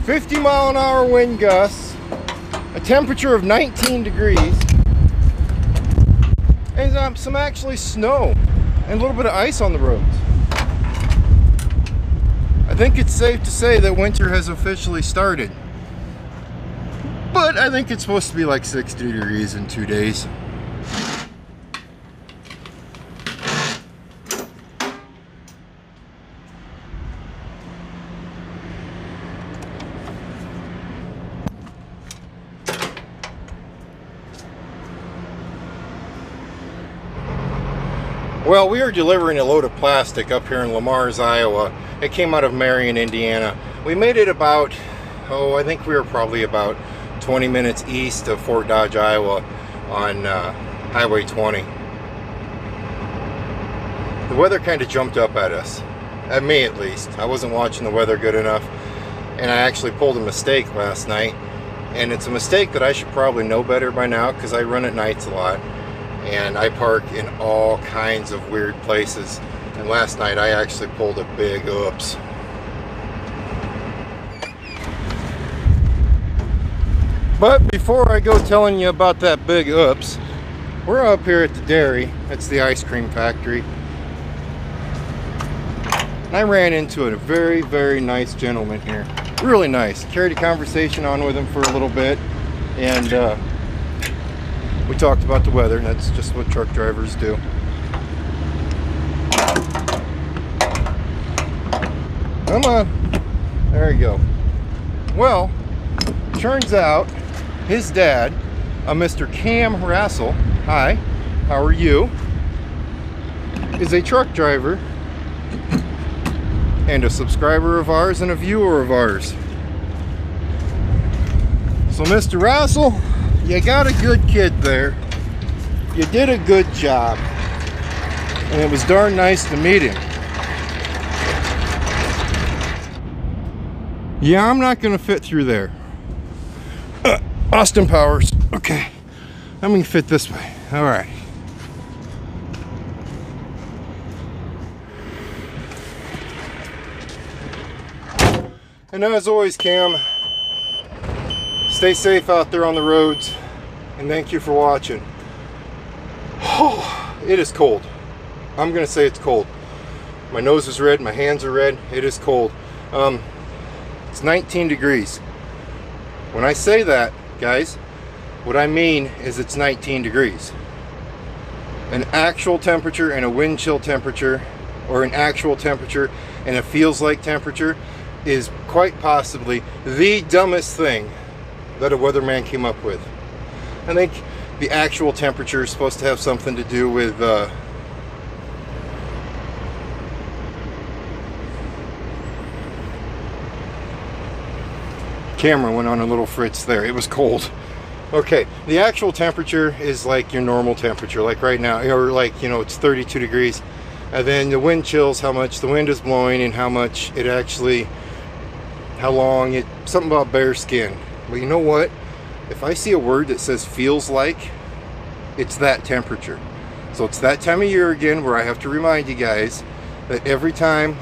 50-mile-an-hour wind gusts, a temperature of 19 degrees, and some actually snow and a little bit of ice on the roads. I think it's safe to say that winter has officially started. But I think it's supposed to be like 60 degrees in 2 days. Well, we are delivering a load of plastic up here in Lamar's, Iowa. It came out of Marion, Indiana. We made it about, I think we were probably about 20 minutes east of Fort Dodge, Iowa on Highway 20. The weather kind of jumped up at us. At me, at least. I wasn't watching the weather good enough. And I actually pulled a mistake last night. And it's a mistake that I should probably know better by now because I run at nights a lot. And I park in all kinds of weird places. And last night I actually pulled a big oops. But before I go telling you about that big oops, we're up here at the dairy. That's the ice cream factory. And I ran into a very, very nice gentleman here. Really nice. Carried a conversation on with him for a little bit. And we talked about the weather, and that's just what truck drivers do. Come on. There you go. Well, turns out his dad, Mr. Cam Rassel, hi, how are you, is a truck driver and a subscriber of ours and a viewer of ours. So Mr. Rassel, you got a good kid there. You did a good job. And it was darn nice to meet him. Yeah, I'm not gonna fit through there. Austin Powers. Okay. I'm gonna fit this way. Alright. And as always, Cam, stay safe out there on the roads, and thank you for watching. Oh, it is cold. I'm gonna say it's cold. My nose is red, my hands are red. It is cold. It's 19 degrees. When I say that, guys, what I mean is it's 19 degrees. An actual temperature and a wind chill temperature, or an actual temperature and a feels like temperature, is quite possibly the dumbest thing that a weatherman came up with. I think the actual temperature is supposed to have something to do with camera went on a little fritz there. It was cold. Okay, the actual temperature is like your normal temperature, like right now, or like, you know, it's 32 degrees. And then the wind chills, how much the wind is blowing and how much it actually, how long it, something about bare skin. But you know what? If I see a word that says feels like, it's that temperature. So it's that time of year again where I have to remind you guys that every time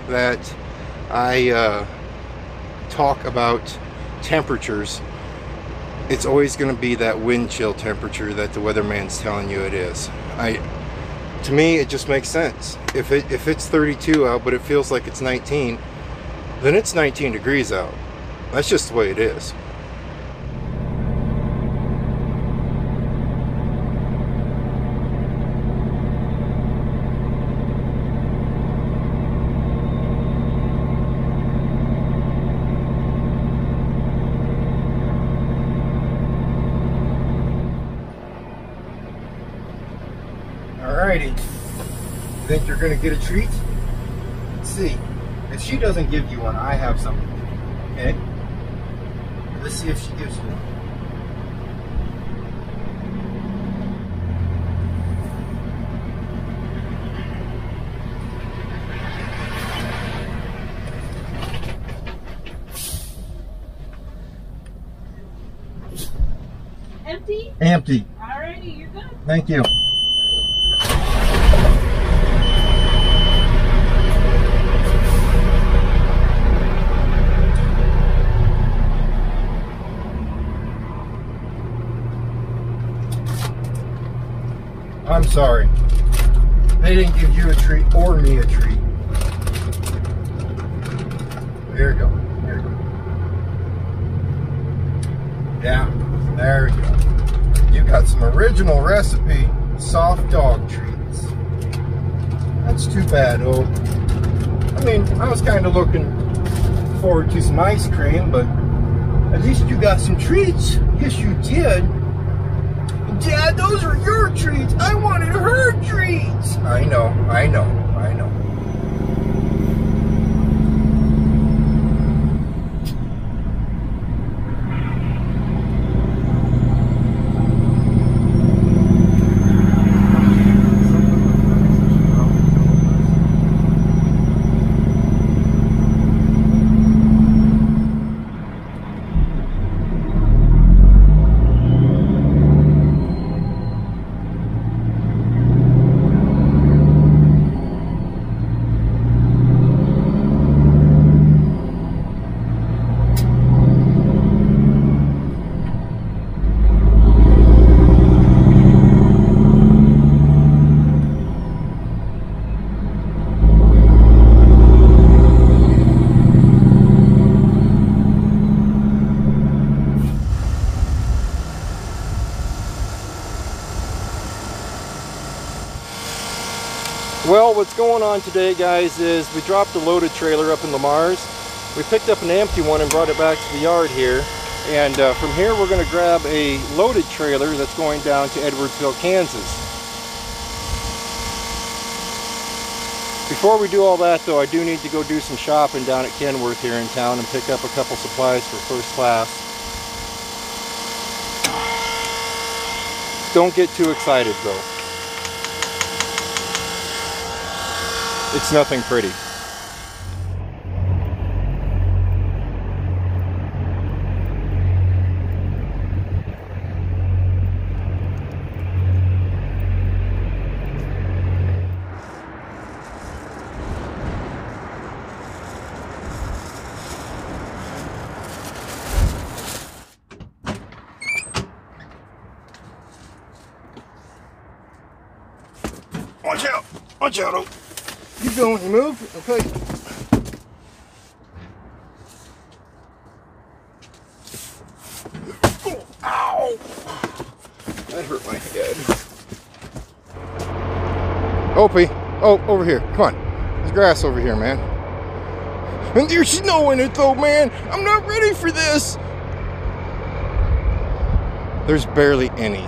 that I talk about temperatures, it's always going to be that wind chill temperature that the weatherman's telling you it is. To me, it just makes sense. If it's 32 out but it feels like it's 19, then it's 19 degrees out. That's just the way it is. Alrighty, think you're gonna get a treat? Let's see. If she doesn't give you one, I have something. Okay? Let's see if she gives you one. Empty? Empty. Alrighty, you're good. Thank you. I'm sorry. They didn't give you a treat or me a treat. There you go. There you go. Yeah, there you go. You got some original recipe soft dog treats. That's too bad, oh. I mean, I was kind of looking forward to some ice cream, but at least you got some treats. Yes, you did. Dad, those are your treats. I wanted her treats. I know, I know, I know. Well, what's going on today, guys, is we dropped a loaded trailer up in Lamar's. We picked up an empty one and brought it back to the yard here. And from here, we're going to grab a loaded trailer that's going down to Edwardsville, Kansas. Before we do all that, though, I do need to go do some shopping down at Kenworth here in town and pick up a couple supplies for first class. Don't get too excited, though. It's nothing pretty. Watch out! Watch out! Oh. You go when you move, okay? Oh, ow! That hurt my head. Opie, oh, over here, come on. There's grass over here, man. And there's snow in it though, man. I'm not ready for this. There's barely any.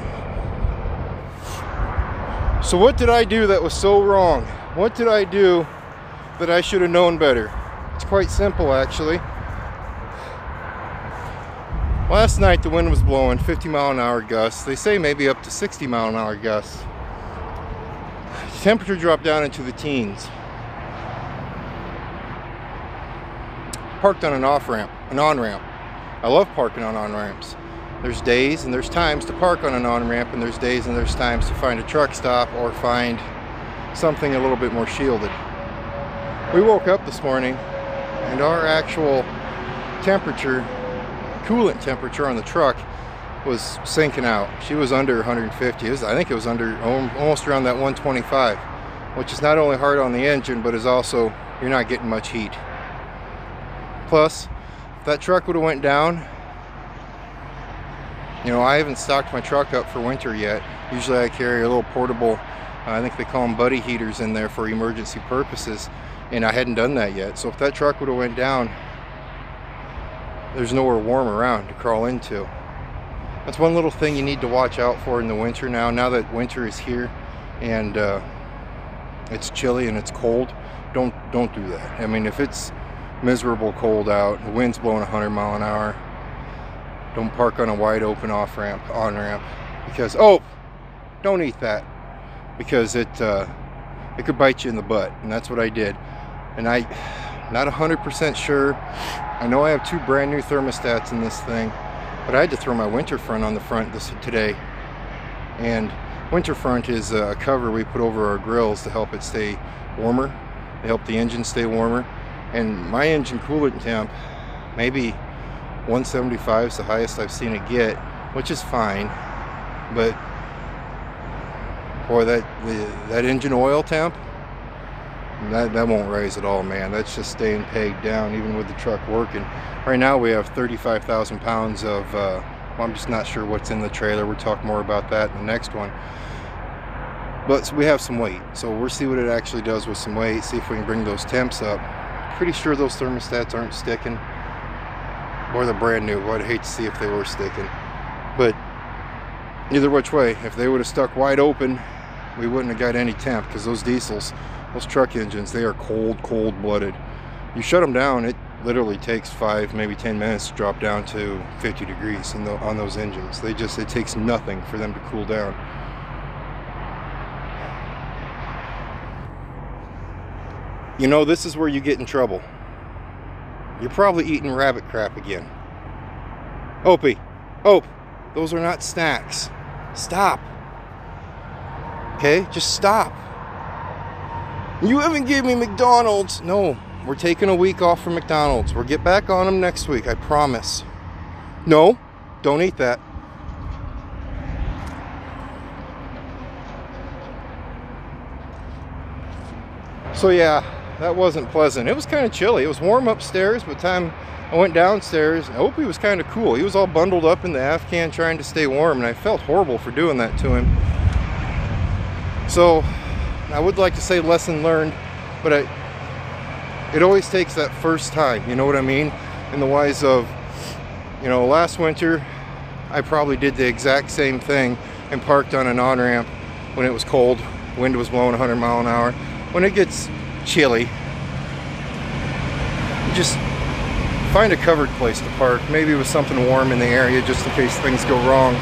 So what did I do that was so wrong? What did I do that I should have known better? It's quite simple, actually. Last night the wind was blowing 50-mile-an-hour gusts. They say maybe up to 60-mile-an-hour gusts. The temperature dropped down into the teens. Parked on an off-ramp, an on-ramp. I love parking on on-ramps. There's days and there's times to park on an on-ramp, and there's days and there's times to find a truck stop or find something a little bit more shielded. We woke up this morning and our actual temperature, coolant temperature on the truck was sinking out. She was under 150. I think it was under almost around that 125, which is not only hard on the engine, but is also, you're not getting much heat. Plus, if that truck would have went down, you know, I haven't stocked my truck up for winter yet. Usually I carry a little portable, I think they call them buddy heaters in there for emergency purposes, and I hadn't done that yet. So if that truck would have went down, there's nowhere warm around to crawl into. That's one little thing you need to watch out for in the winter now that winter is here and it's chilly and it's cold. Don't do that. I mean, if it's miserable cold out, the wind's blowing 100 mile an hour, don't park on a wide open off-ramp, on-ramp, because, oh, don't eat that, because it could bite you in the butt, and that's what I did. And I'm not 100% sure. I know I have 2 brand new thermostats in this thing, but I had to throw my winter front on the front today. And winter front is a cover we put over our grills to help it stay warmer, to help the engine stay warmer. And my engine coolant temp, maybe 175 is the highest I've seen it get, which is fine, but Boy, that engine oil temp, that won't rise at all, man. That's just staying pegged down even with the truck working. Right now we have 35,000 pounds of, well, I'm just not sure what's in the trailer. We'll talk more about that in the next one. But we have some weight, so we'll see what it actually does with some weight, see if we can bring those temps up. Pretty sure those thermostats aren't sticking, or they're brand new. I'd hate to see if they were sticking. But either which way, if they would have stuck wide open, we wouldn't have got any temp, because those diesels, those truck engines, they are cold-blooded. You shut them down, it literally takes 5, maybe 10 minutes to drop down to 50 degrees on those engines. It takes nothing for them to cool down. You know, this is where you get in trouble. You're probably eating rabbit crap again. Opie, those are not snacks. Stop. Okay, just stop. You haven't given me McDonald's. No, we're taking a week off from McDonald's. We'll get back on them next week, I promise. No, don't eat that. So yeah, that wasn't pleasant. It was kind of chilly. It was warm upstairs. By the time I went downstairs, Opie was kind of cool. He was all bundled up in the Afghan trying to stay warm, and I felt horrible for doing that to him. So I would like to say lesson learned, but it always takes that first time, you know what I mean? In the wise of, you know, last winter I probably did the exact same thing and parked on an on-ramp when it was cold, wind was blowing 100 miles an hour. When it gets chilly, you just find a covered place to park, maybe with something warm in the area just in case things go wrong.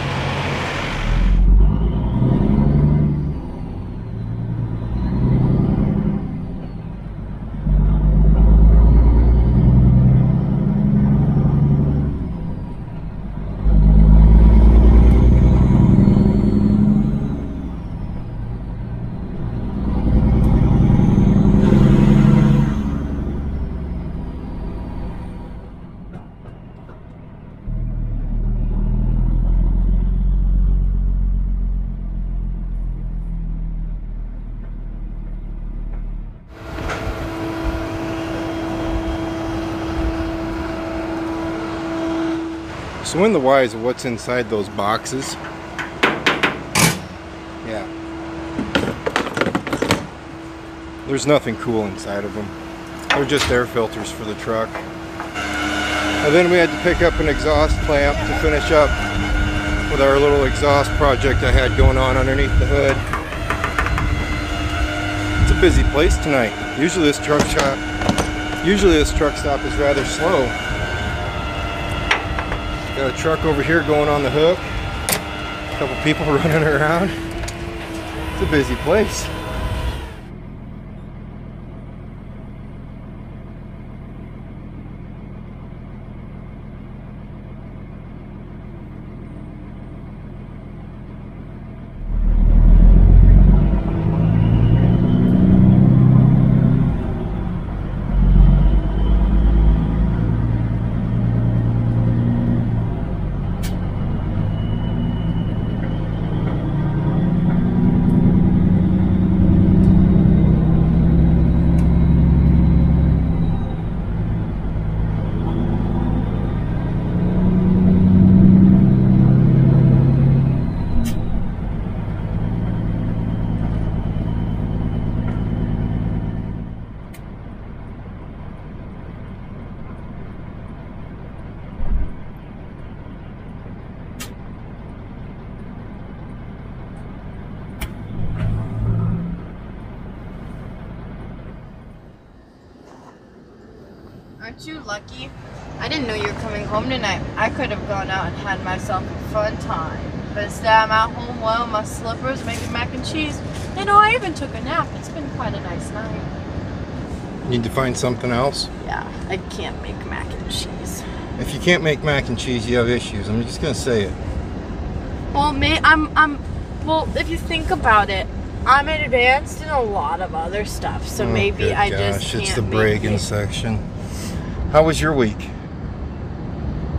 So in the wise of what's inside those boxes, yeah, there's nothing cool inside of them. They're just air filters for the truck. And then we had to pick up an exhaust clamp to finish up with our little exhaust project I had going on underneath the hood. It's a busy place tonight. Usually this truck stop is rather slow. Got a truck over here going on the hook. A couple people running around. It's a busy place. Aren't you lucky? I didn't know you were coming home tonight. I could have gone out and had myself a fun time. But instead I'm at home wearing my slippers, making mac and cheese. You know, I even took a nap. It's been quite a nice night. Need to find something else? Yeah, I can't make mac and cheese. If you can't make mac and cheese, you have issues. I'm just gonna say it. Well, well, if you think about it, I'm advanced in a lot of other stuff, so maybe I just can't. It's the bragging section. How was your week?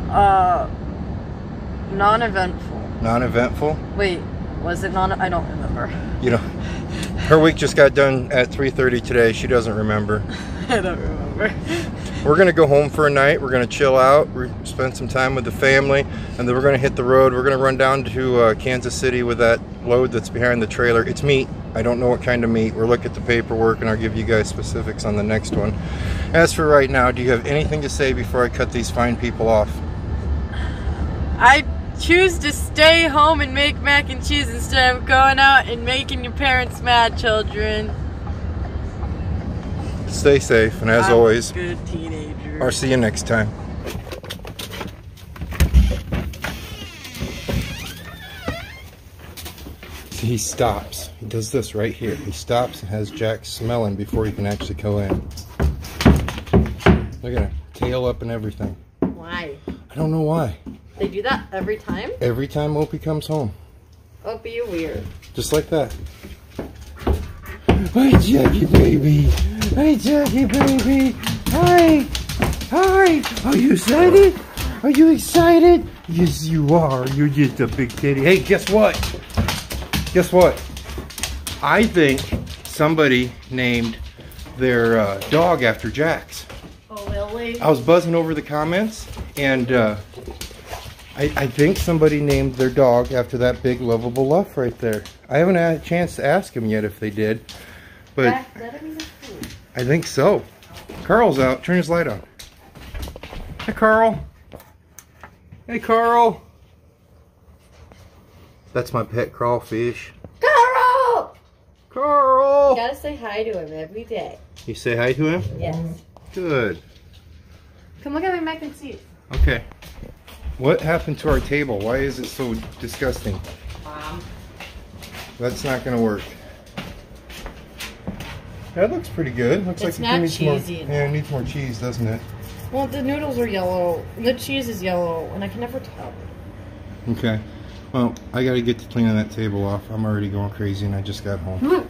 Non-eventful. Non-eventful? Wait, Was it not? I don't remember. You know, her week just got done at 3:30 today. She doesn't remember. I don't remember. We're gonna go home for a night. We're gonna chill out. We're spend some time with the family, and then we're gonna hit the road. We're gonna run down to Kansas City with that load that's behind the trailer. It's meat. I don't know what kind of meat. We'll look at the paperwork, and I'll give you guys specifics on the next one. As for right now, do you have anything to say before I cut these fine people off? I choose to stay home and make mac and cheese instead of going out and making your parents mad, children. Stay safe, and as I'm always, a good teenager. I'll see you next time. See, he stops. He does this right here. He stops and has Jack smelling before he can actually go in. Look at him, tail up and everything. Why? I don't know why. They do that every time? Every time Opie comes home. Opie, you're weird. Just like that. Hi, Jackie, baby. Hi, Jackie, baby. Hi. Hi. Are you excited? Are you excited? Yes, you are. You're just a big titty. Hey, guess what? Guess what? I think somebody named their dog after Jack's. Oh, really? I was buzzing over the comments, and I think somebody named their dog after that big lovable Luff right there. I haven't had a chance to ask him yet if they did, but I think so. Carl's out. Turn his light on. Hey, Carl. Hey, Carl. That's my pet crawfish. Carl! Carl! You gotta say hi to him every day. You say hi to him? Yes. Good. Come look at my mac and cheese. Okay. What happened to our table? Why is it so disgusting? That's not gonna work. That looks pretty good. Looks It's like not it needs more. cheesy enough. Yeah, it needs more cheese, doesn't it? Well, the noodles are yellow. The cheese is yellow, and I can never tell. Okay. Well, I gotta get to cleaning that table off. I'm already going crazy and I just got home.